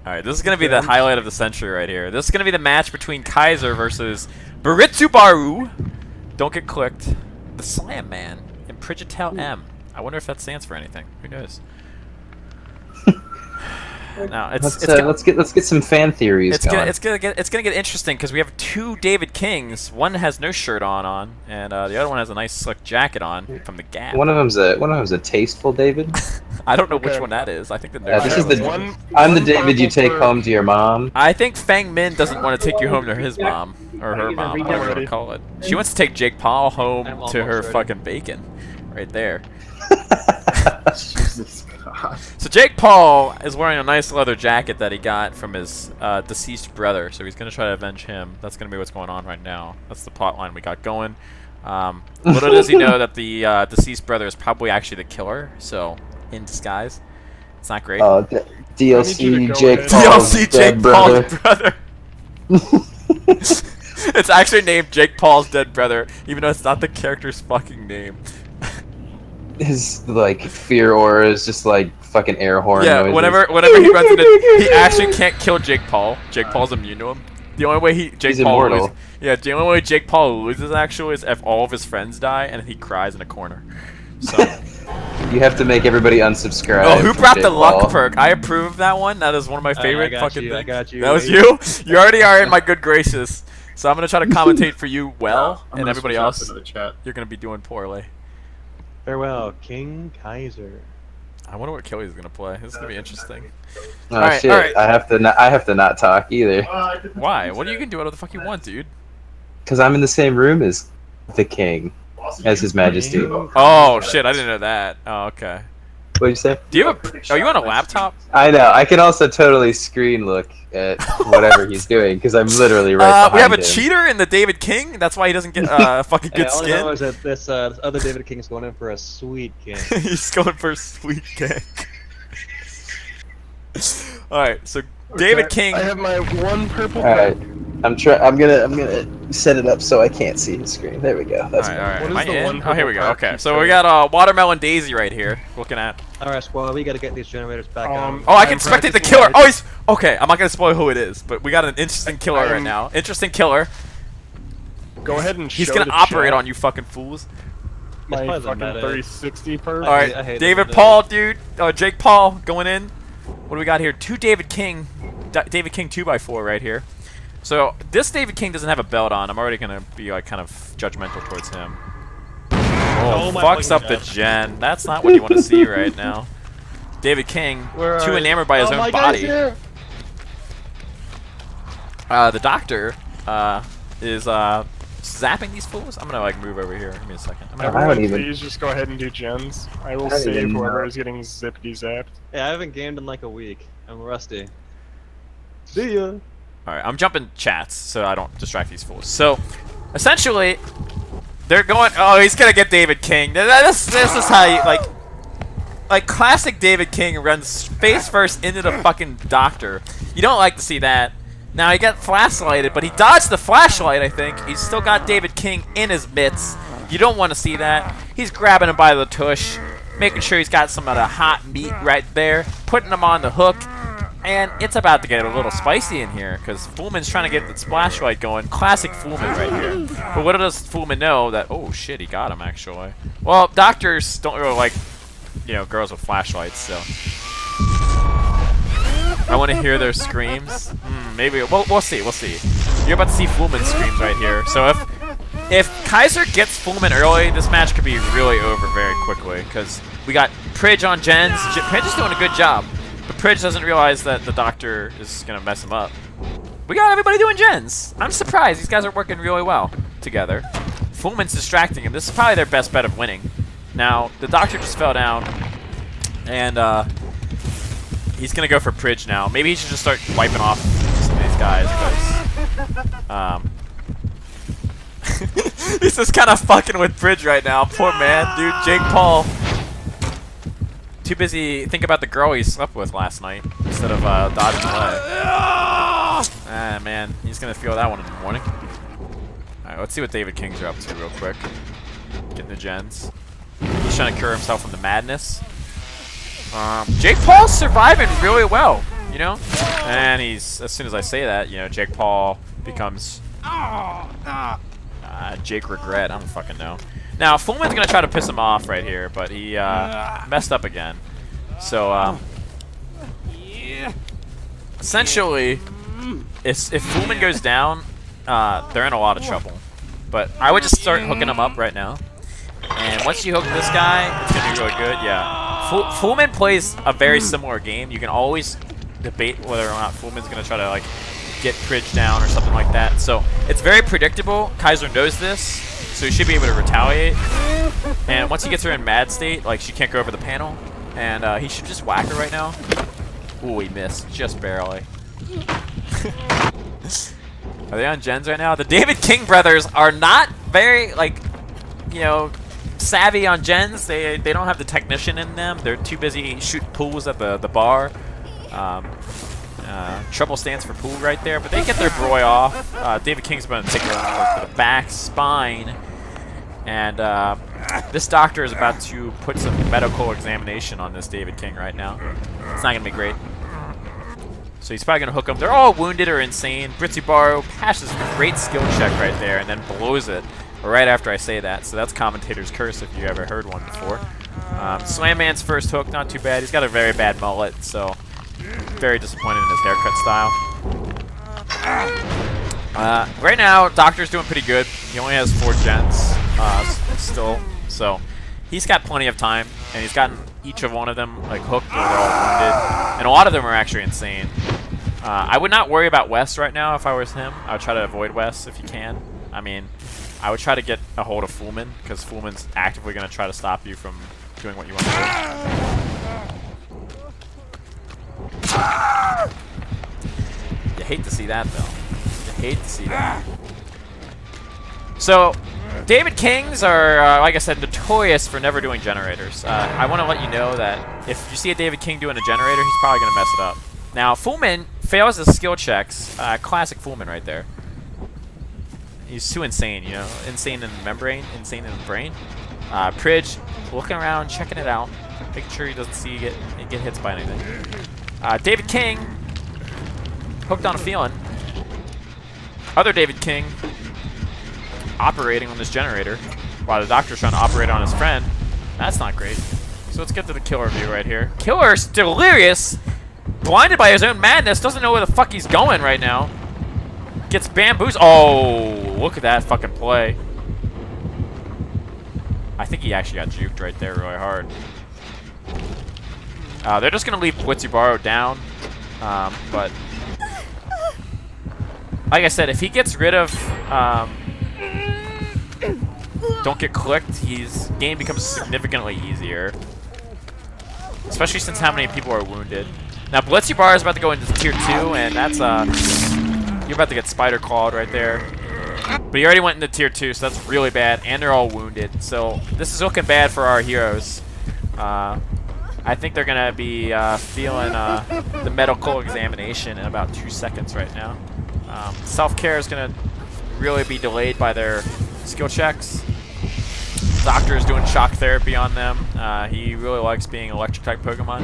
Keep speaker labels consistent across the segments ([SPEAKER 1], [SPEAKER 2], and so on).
[SPEAKER 1] Alright, this is going to be the highlight of the century right here. This is going to be the match between Kaiser versus Baritsubaru. Don't get clicked. The Slam Man and Prigitel M. I wonder if that stands for anything. Who knows? No,
[SPEAKER 2] let's get some fan theories going.
[SPEAKER 1] It's gonna get interesting because we have two David Kings. One has no shirt on, and the other one has a nice slick jacket on from the Gap.
[SPEAKER 2] One of them's a tasteful David.
[SPEAKER 1] I don't know which one that is. I think the
[SPEAKER 2] this is the I'm the David you take home to your mom.
[SPEAKER 1] I think Fang Min doesn't want to take you home to his mom or her mom, whatever you want to call it. She wants to take Jake Paul home to her fucking bacon, right there.
[SPEAKER 3] Jesus God.
[SPEAKER 1] So Jake Paul is wearing a nice leather jacket that he got from his deceased brother, so he's going to try to avenge him. That's going to be what's going on right now. That's the plot line we got going. Little does he know that the deceased brother is probably actually the killer, so in disguise. It's not great.
[SPEAKER 2] DLC Jake Paul's dead brother.
[SPEAKER 1] It's actually named Jake Paul's dead brother, even though it's not the character's fucking name.
[SPEAKER 2] His like fear aura is just like fucking air horn noises.
[SPEAKER 1] whenever he runs into, he actually can't kill Jake Paul. Jake Paul's immune to him. The only way
[SPEAKER 2] he's immortal.
[SPEAKER 1] The only way Jake Paul loses actually is if all of his friends die and he cries in a corner. So
[SPEAKER 2] you have to make everybody unsubscribe.
[SPEAKER 1] Oh, who brought the luck perk? I approve that one. That is one of my favorite fucking things.
[SPEAKER 4] I got you.
[SPEAKER 1] That was you? You already are in my good graces. So I'm gonna try to commentate for you well, and everybody else, you're gonna be doing poorly.
[SPEAKER 4] Farewell, King Kaiser.
[SPEAKER 1] I wonder what Kelly's gonna play. This is gonna be interesting.
[SPEAKER 2] Oh shit! All right. I have to not talk either.
[SPEAKER 1] Why? What are you gonna do? Whatever the fuck you want, dude?
[SPEAKER 2] Because I'm in the same room as the king, as His Majesty.
[SPEAKER 1] Oh shit! I didn't know that. Oh okay.
[SPEAKER 2] What'd you say?
[SPEAKER 1] Do you have a? Are you on a laptop?
[SPEAKER 2] I know. I can also totally screen look at whatever he's doing because I'm literally right behind
[SPEAKER 1] we have a
[SPEAKER 2] him.
[SPEAKER 1] cheater in the David King. That's why he doesn't get fucking good
[SPEAKER 4] all
[SPEAKER 1] skin.
[SPEAKER 4] I know is that this other David King is going in for a sweet king.
[SPEAKER 1] He's going for a sweet king. All right, so David King.
[SPEAKER 3] I have my one purple.
[SPEAKER 2] All right. I'm gonna set it up so I can't see his screen. There we go. That's
[SPEAKER 1] all right.
[SPEAKER 3] What
[SPEAKER 1] Am
[SPEAKER 3] is
[SPEAKER 1] I
[SPEAKER 3] the
[SPEAKER 1] in?
[SPEAKER 3] one
[SPEAKER 1] Oh, here we go.
[SPEAKER 3] purple
[SPEAKER 1] Okay, so we got Watermelon Daisy right here. Looking at.
[SPEAKER 4] Alright, squad, we gotta get these generators back on.
[SPEAKER 1] Oh, I can spectate the killer. Oh, he's okay. I'm not gonna spoil who it is, but we got an interesting killer right now. Interesting killer.
[SPEAKER 3] Go ahead and
[SPEAKER 1] He's
[SPEAKER 3] show
[SPEAKER 1] gonna
[SPEAKER 3] the
[SPEAKER 1] operate
[SPEAKER 3] chat.
[SPEAKER 1] on you, fucking fools.
[SPEAKER 3] My
[SPEAKER 4] It's
[SPEAKER 3] fucking
[SPEAKER 4] meta.
[SPEAKER 3] 3060 perk.
[SPEAKER 1] All right,
[SPEAKER 4] I hate
[SPEAKER 1] David
[SPEAKER 4] this.
[SPEAKER 1] Paul, dude. Jake Paul going in. What do we got here? Two David King. David King 2x4 right here. So this David King doesn't have a belt on. I'm already gonna be like kind of judgmental towards him. Oh,
[SPEAKER 4] my
[SPEAKER 1] fucks up the
[SPEAKER 4] God.
[SPEAKER 1] gen. That's not what you want to see right now. David King, too enamored by his own body. The doctor is zapping these fools. I'm gonna like move over here. Give me a second.
[SPEAKER 3] Everyone, please just go ahead and do gens. I will save whoever is getting zippity zapped.
[SPEAKER 4] Yeah, I haven't gamed in like a week. I'm rusty. See ya.
[SPEAKER 1] Alright, I'm jumping chats so I don't distract these fools. So, essentially, they're going. Oh, he's gonna get David King. This is how you like classic David King runs face first into the fucking doctor. You don't like to see that. Now he got flashlighted, but he dodged the flashlight. I think he's still got David King in his mitts. You don't want to see that. He's grabbing him by the tush, making sure he's got some of the hot meat right there, putting him on the hook. And it's about to get a little spicy in here because Foolman's trying to get the splashlight going. Classic Foolman right here. But what does Foolman know? That oh shit, he got him actually. Well, doctors don't really like, you know, girls with flashlights, so I want to hear their screams. Maybe we'll see. We'll see. You're about to see Foolman's screams right here. So if Kaiser gets Foolman early, this match could be really over very quickly because we got Pridge on gens. Pridge is doing a good job. But Pridge doesn't realize that the doctor is going to mess him up. We got everybody doing gens. I'm surprised. These guys are working really well together. Foolman's distracting him. This is probably their best bet of winning. Now, the doctor just fell down. And he's going to go for Pridge now. Maybe he should just start wiping off some of these guys. Because he's just kind of fucking with Pridge right now. Poor man. Dude, Jake Paul. Too busy think about the girl he slept with last night instead of dodging away. Ah man, he's gonna feel that one in the morning. Alright, let's see what David Kings are up to real quick. Getting the gens. He's trying to cure himself from the madness. Jake Paul's surviving really well. You you know? And he's, as soon as I say that, you know, Jake Paul becomes Jake Regret. I don't fucking know. Now, Fullman's gonna try to piss him off right here, but he messed up again. So, essentially, if Fullman goes down, they're in a lot of trouble. But I would just start hooking him up right now. And once you hook this guy, it's gonna be really good. Yeah, Fullman plays a very similar game. You can always debate whether or not Fullman's gonna try to like get Pridge down or something like that. So it's very predictable. Kaiser knows this, so he should be able to retaliate. And once he gets her in mad state, like she can't go over the panel, and he should just whack her right now. Ooh, he missed just barely. Are they on gens right now? The David King brothers are not very like, you know, savvy on gens. They don't have the technician in them. They're too busy shooting pools at the bar. Trouble stands for pool right there, but they get their broy off. David King's going to take her to the back spine, and this doctor is about to put some medical examination on this David King right now. It's not going to be great. So he's probably going to hook them. They're all wounded or insane. Britzy Barrow passes a great skill check right there and then blows it right after I say that. So that's commentator's curse if you ever heard one before. Slam Man's first hook, not too bad. He's got a very bad mullet, so very disappointed in his haircut style. Right now, Doctor's doing pretty good. He only has 4 gens still, so he's got plenty of time, and he's gotten each of one of them like hooked or they're all wounded, and a lot of them are actually insane. I would not worry about Wes right now if I was him. I would try to avoid Wes if you can. I mean, I would try to get a hold of Fullman, because Fullman's actively going to try to stop you from doing what you want to do. You hate to see that, though. You hate to see that. So, David Kings are, like I said, notorious for never doing generators. I want to let you know that if you see a David King doing a generator, he's probably going to mess it up. Now, Fullman fails his skill checks. Classic Fullman right there. He's too insane, you know? Insane in the membrane, insane in the brain. Pridge, looking around, checking it out, making sure he doesn't see you get hits by anything. David King, hooked on a feeling. Other David King, operating on this generator, while the doctor's trying to operate on his friend. That's not great. So let's get to the killer view right here. Killer's delirious, blinded by his own madness, doesn't know where the fuck he's going right now. Gets bamboozled. Oh, look at that fucking play. I think he actually got juked right there really hard. They're just going to leave Blitzy Barrow down. But, like I said, if he gets rid of don't get clicked, game becomes significantly easier. Especially since how many people are wounded. Now, Blitzy Barrow is about to go into tier 2, and that's you're about to get spider clawed right there. But he already went into tier 2, so that's really bad, and they're all wounded. So this is looking bad for our heroes. I think they're gonna be feeling the medical examination in about 2 seconds right now. Self-care is gonna really be delayed by their skill checks. Doctor is doing shock therapy on them. He really likes being electric type Pokemon.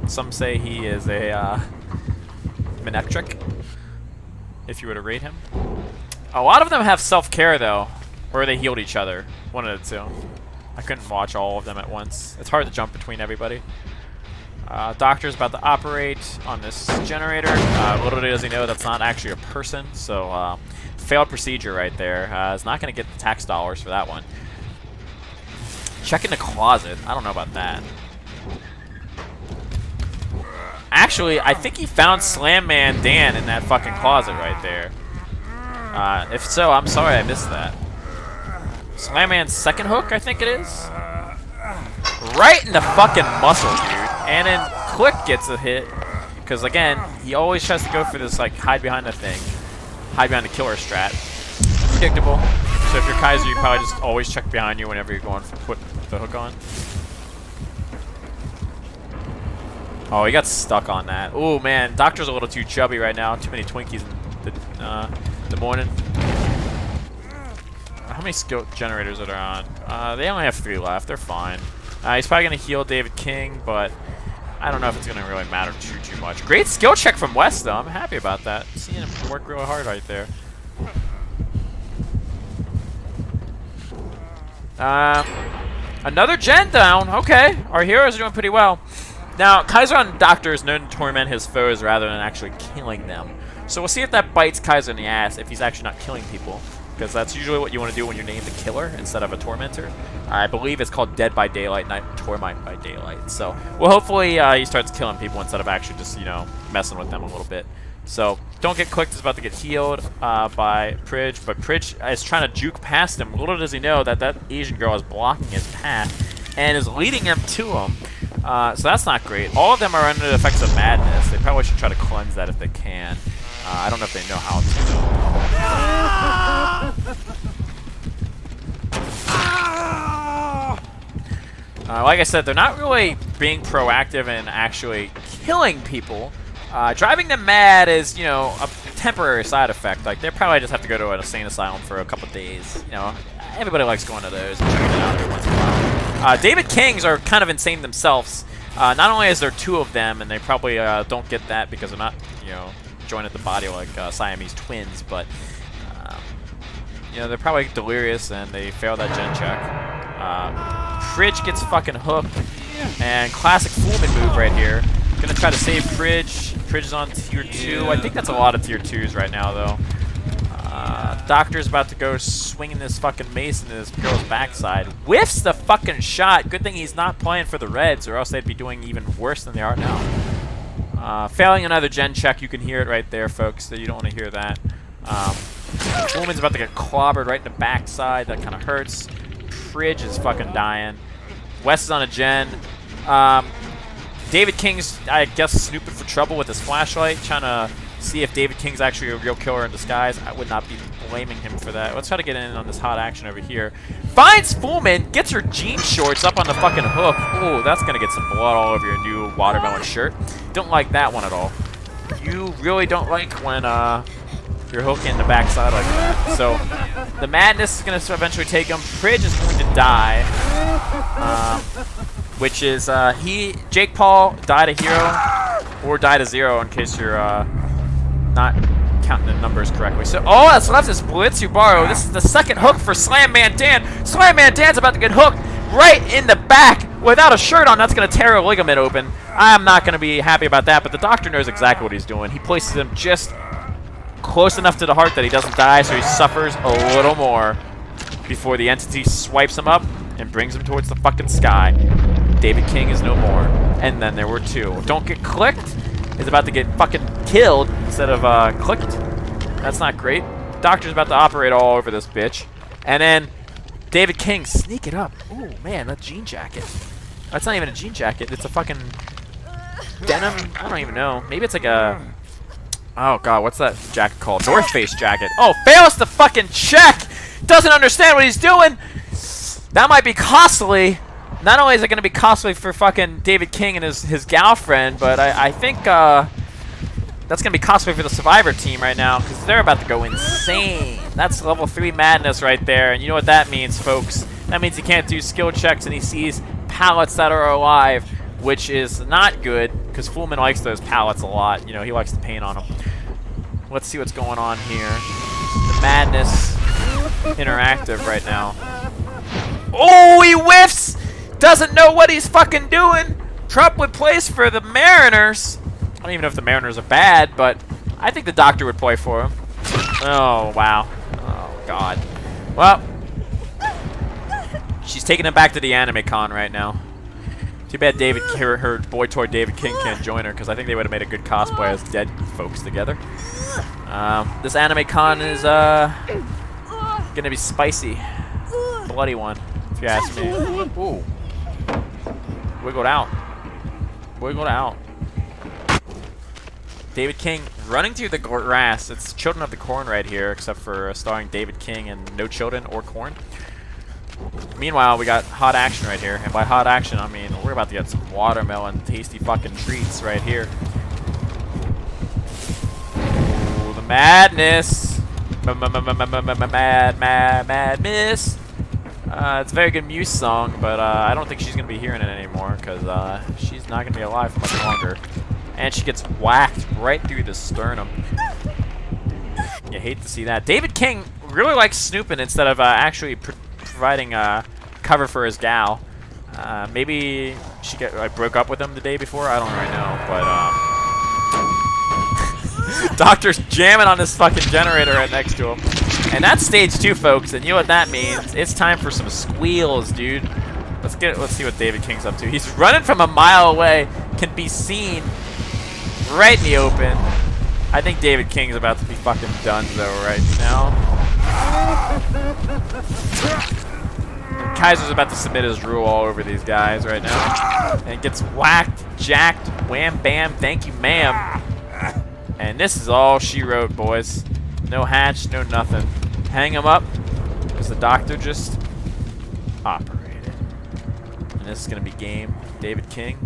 [SPEAKER 1] Some say he is a Manectric, if you were to rate him. A lot of them have self-care though, or they healed each other. One of the two. I couldn't watch all of them at once. It's hard to jump between everybody. Doctor's about to operate on this generator. Little does he know that's not actually a person, so failed procedure right there. Is not going to get the tax dollars for that one. Check in the closet. I don't know about that. Actually, I think he found Slam Man Dan in that fucking closet right there. If so, I'm sorry I missed that. Slam Man's second hook, I think it is. Right in the fucking muscle, dude. And then Click gets a hit. Because, again, he always tries to go for this, like, hide behind the thing. Hide behind the killer strat. Predictable. So if you're Kaiser, you probably just always check behind you whenever you're going to put the hook on. Oh, he got stuck on that. Oh, man. Doctor's a little too chubby right now. Too many Twinkies in the morning. How many skill generators are there on? They only have 3 left. They're fine. He's probably going to heal David King, but I don't know if it's going to really matter too much. Great skill check from West, though. I'm happy about that. Seeing him work really hard right there. Another gen down. Okay, our heroes are doing pretty well. Now, Kaiser on Doctor is known to torment his foes rather than actually killing them. So we'll see if that bites Kaiser in the ass if he's actually not killing people. Because that's usually what you want to do when you're named a killer instead of a tormentor. I believe it's called Dead by Daylight, not Torment by Daylight. So, well, hopefully he starts killing people instead of actually just, you know, messing with them a little bit. So, Don't Get Clicked is about to get healed by Pridge, but Pridge is trying to juke past him. Little does he know that that Asian girl is blocking his path and is leading him to him. So that's not great. All of them are under the effects of madness. They probably should try to cleanse that if they can. I don't know if they know how to. Like I said, they're not really being proactive and actually killing people. Driving them mad is, you know, a temporary side effect. Like, they probably just have to go to an insane asylum for a couple days. You know, everybody likes going to those and checking it out every once in a while. David Kings are kind of insane themselves. Not only is there 2 of them, and they probably don't get that because they're not, you know, joined at the body like Siamese twins, but you know, they're probably delirious and they fail that gen check. Pridge gets fucking hooked, and classic Foolman move right here. Gonna try to save Pridge. Pridge is on tier 2. I think that's a lot of tier 2s right now, though. Doctor's about to go swinging this fucking mace into this girl's backside. Whiffs the fucking shot. Good thing he's not playing for the Reds, or else they'd be doing even worse than they are now. Failing another gen check. You can hear it right there, folks, so you don't want to hear that. Woman's about to get clobbered right in the backside. That kind of hurts. Pridge is fucking dying. West is on a gen. David King's, I guess, snooping for trouble with his flashlight, trying to see if David King's actually a real killer in disguise. I would not be blaming him for that. Let's try to get in on this hot action over here. Finds Foolman, gets her jean shorts up on the fucking hook. Ooh, that's going to get some blood all over your new watermelon shirt. Don't like that one at all. You really don't like when you're hooking the backside like that. So the madness is going to eventually take him. Pridge is going to die. Which is, Jake Paul died a hero, or died a 0 in case you're not counting the numbers correctly. So all that's left is Blitzubaru. This is the second hook for Slam Man Dan. Slam Man Dan's about to get hooked right in the back without a shirt on. That's going to tear a ligament open. I'm not going to be happy about that, but the doctor knows exactly what he's doing. He places him just close enough to the heart that he doesn't die, so he suffers a little more before the entity swipes him up and brings him towards the fucking sky. David King is no more. And then there were 2. Don't Get Clicked is about to get fucking killed instead of clicked. That's not great. Doctor's about to operate all over this bitch. And then David King sneak it up. Ooh, man, that jean jacket. That's not even a jean jacket. It's a fucking denim. I don't even know. Maybe it's like a... Oh, God, what's that jacket called? North Face jacket. Oh, fails the fucking check! Doesn't understand what he's doing! That might be costly. Not only is it going to be costly for fucking David King and his girlfriend, but I think that's going to be costly for the Survivor team right now because they're about to go insane. That's level 3 madness right there, and you know what that means, folks. That means he can't do skill checks and he sees pallets that are alive, which is not good because Foolman likes those pallets a lot. You know, he likes to paint on them. Let's see what's going on here. The madness interactive right now. Oh, he whiffs! Doesn't know what he's fucking doing. Trump would place for the Mariners. I don't even know if the Mariners are bad, but I think the doctor would play for him. Oh, wow. Oh, God. Well, she's taking him back to the anime con right now. Too bad her boy toy David King can't join her, because I think they would have made a good cosplay as dead folks together. This anime con is gonna be spicy. Bloody one, if you ask me. Ooh. Wiggled out. Wiggled out. David King running through the grass. It's Children of the Corn right here, except for starring David King and no children or corn. Meanwhile, we got hot action right here. And by hot action, I mean we're about to get some watermelon tasty fucking treats right here. Ooh, the madness. Madness. It's a very good Muse song, but I don't think she's going to be hearing it anymore because she's not going to be alive for much longer. And she gets whacked right through the sternum. You hate to see that. David King really likes snooping instead of actually providing cover for his gal. Maybe she broke up with him the day before. I don't really know, but Doctor's jamming on this fucking generator right next to him. And that's stage 2, folks, and you know what that means. It's time for some squeals, dude. Let's see what David King's up to. He's running from a mile away, can be seen right in the open. I think David King's about to be fucking done though right now. And Kaiser's about to submit his rule all over these guys right now. And gets whacked, jacked, wham bam, thank you ma'am. And this is all she wrote, boys. No hatch, no nothing. Hang him up, because the Doctor just operated. And this is going to be game David King.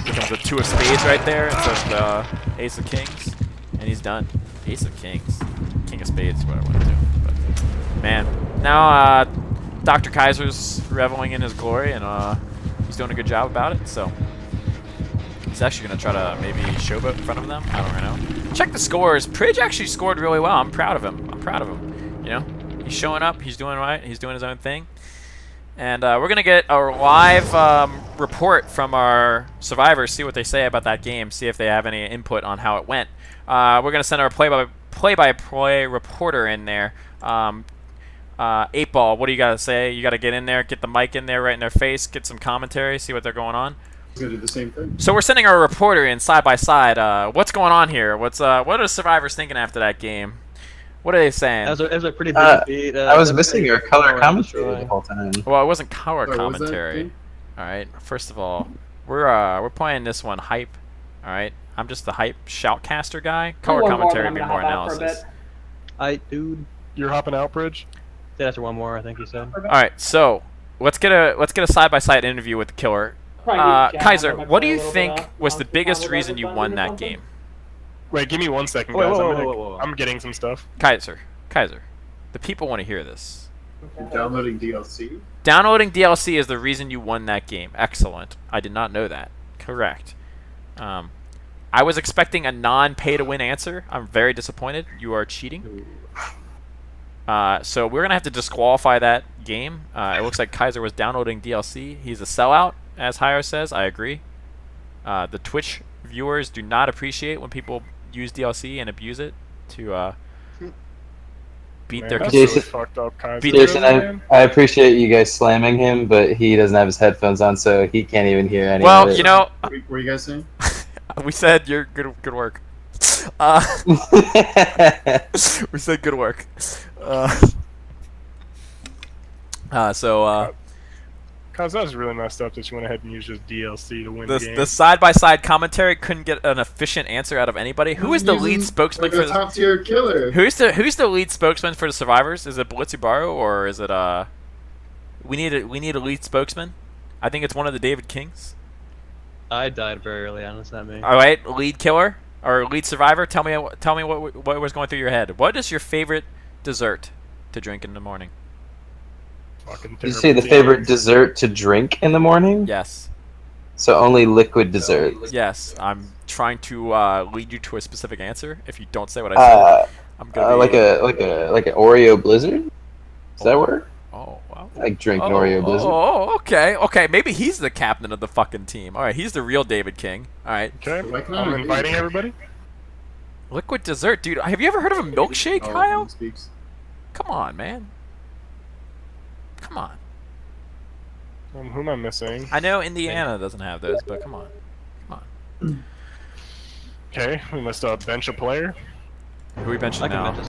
[SPEAKER 1] Becomes a 2 of spades right there instead of the Ace of Kings. And he's done. Ace of Kings. King of spades is what I want to do. But, man, now Dr. Kaiser's reveling in his glory, and he's doing a good job about it, so he's actually going to try to maybe showboat in front of them. I don't really know. Check the scores. Pridge actually scored really well. I'm proud of him. I'm proud of him. You know, he's showing up. He's doing right. He's doing his own thing. And we're going to get a live report from our survivors, see what they say about that game, see if they have any input on how it went. We're going to send our play-by-play reporter in there. 8-Ball, what do you got to say? You got to get in there, get the mic in there right in their face, get some commentary, see what they're going on.
[SPEAKER 5] Gonna do the same thing.
[SPEAKER 1] So we're sending our reporter in side by side. What's going on here? What are the survivors thinking after that game? What are they saying?
[SPEAKER 4] It was a pretty big beat.
[SPEAKER 2] I was missing your color commentary the whole time.
[SPEAKER 1] Well, it wasn't color
[SPEAKER 5] Wait, what was that
[SPEAKER 1] commentary.
[SPEAKER 5] thing?
[SPEAKER 1] All right. First of all, we're playing this one hype. All right. I'm just the hype shoutcaster guy. Color commentary would be more analysis.
[SPEAKER 4] Dude.
[SPEAKER 3] You're hopping out, Bridge?
[SPEAKER 4] Say after one more, I think you said.
[SPEAKER 1] All right. So let's get a side by side interview with the killer. Kaiser, what do you think was the biggest reason you won that game?
[SPEAKER 3] Wait, give me 1 second,
[SPEAKER 4] Whoa,
[SPEAKER 3] guys.
[SPEAKER 4] whoa.
[SPEAKER 3] I'm getting some stuff.
[SPEAKER 1] Kaiser, the people want to hear this.
[SPEAKER 5] You're downloading DLC?
[SPEAKER 1] Downloading DLC is the reason you won that game. Excellent. I did not know that. Correct. I was expecting a non-pay-to-win answer. I'm very disappointed. You are cheating. So we're going to have to disqualify that game. It looks like Kaiser was downloading DLC. He's a sellout, as Hiro says. I agree. The Twitch viewers do not appreciate when people use DLC and abuse it to beat
[SPEAKER 3] Man,
[SPEAKER 1] their
[SPEAKER 3] that's
[SPEAKER 2] Jason-
[SPEAKER 3] really fucked up, Kaiser.
[SPEAKER 1] Beat
[SPEAKER 2] Jason,
[SPEAKER 3] Man.
[SPEAKER 2] I appreciate you guys slamming him, but he doesn't have his headphones on, so he can't even hear any of
[SPEAKER 1] Well,
[SPEAKER 2] it.
[SPEAKER 1] you know,
[SPEAKER 5] What were you guys saying?
[SPEAKER 1] we said you're good work. We said good work.
[SPEAKER 3] Cause that was really messed up that you went ahead and used just DLC to win the game.
[SPEAKER 1] The side-by-side commentary couldn't get an efficient answer out of anybody. Who is the lead spokesman
[SPEAKER 5] Like
[SPEAKER 1] for
[SPEAKER 5] a top tier killer.
[SPEAKER 1] Who's the lead spokesman for the survivors? Is it Blitzubaru or is it we need a lead spokesman? I think it's one of the David Kings.
[SPEAKER 4] I died very early on. It's not me.
[SPEAKER 1] All right, lead killer or lead survivor. Tell me what was going through your head. What is your favorite dessert to drink in the morning?
[SPEAKER 3] Fucking
[SPEAKER 2] Did you say the
[SPEAKER 3] terrible
[SPEAKER 2] favorite
[SPEAKER 3] team.
[SPEAKER 2] dessert to drink in the morning?
[SPEAKER 1] Yes.
[SPEAKER 2] So only liquid dessert.
[SPEAKER 1] Yes. I'm trying to lead you to a specific answer. If you don't say what I said, I'm gonna
[SPEAKER 2] Like an Oreo Blizzard. Does that work?
[SPEAKER 1] Oh wow.
[SPEAKER 2] Like drink an Oreo Blizzard.
[SPEAKER 1] Oh, okay. Maybe he's the captain of the fucking team. All right, he's the real David King. All right.
[SPEAKER 3] Okay,
[SPEAKER 5] Why can't I
[SPEAKER 3] I'm
[SPEAKER 5] agree?
[SPEAKER 3] inviting everybody.
[SPEAKER 1] Liquid dessert, dude. Have you ever heard of a milkshake,
[SPEAKER 5] Oh,
[SPEAKER 1] Kyle?
[SPEAKER 5] he speaks.
[SPEAKER 1] Come on, man. Come on.
[SPEAKER 3] Who am I missing?
[SPEAKER 1] I know Indiana doesn't have those, but come on. Come on.
[SPEAKER 3] Okay, we must bench a player.
[SPEAKER 1] Who are we benching
[SPEAKER 4] I can
[SPEAKER 1] now?
[SPEAKER 4] mention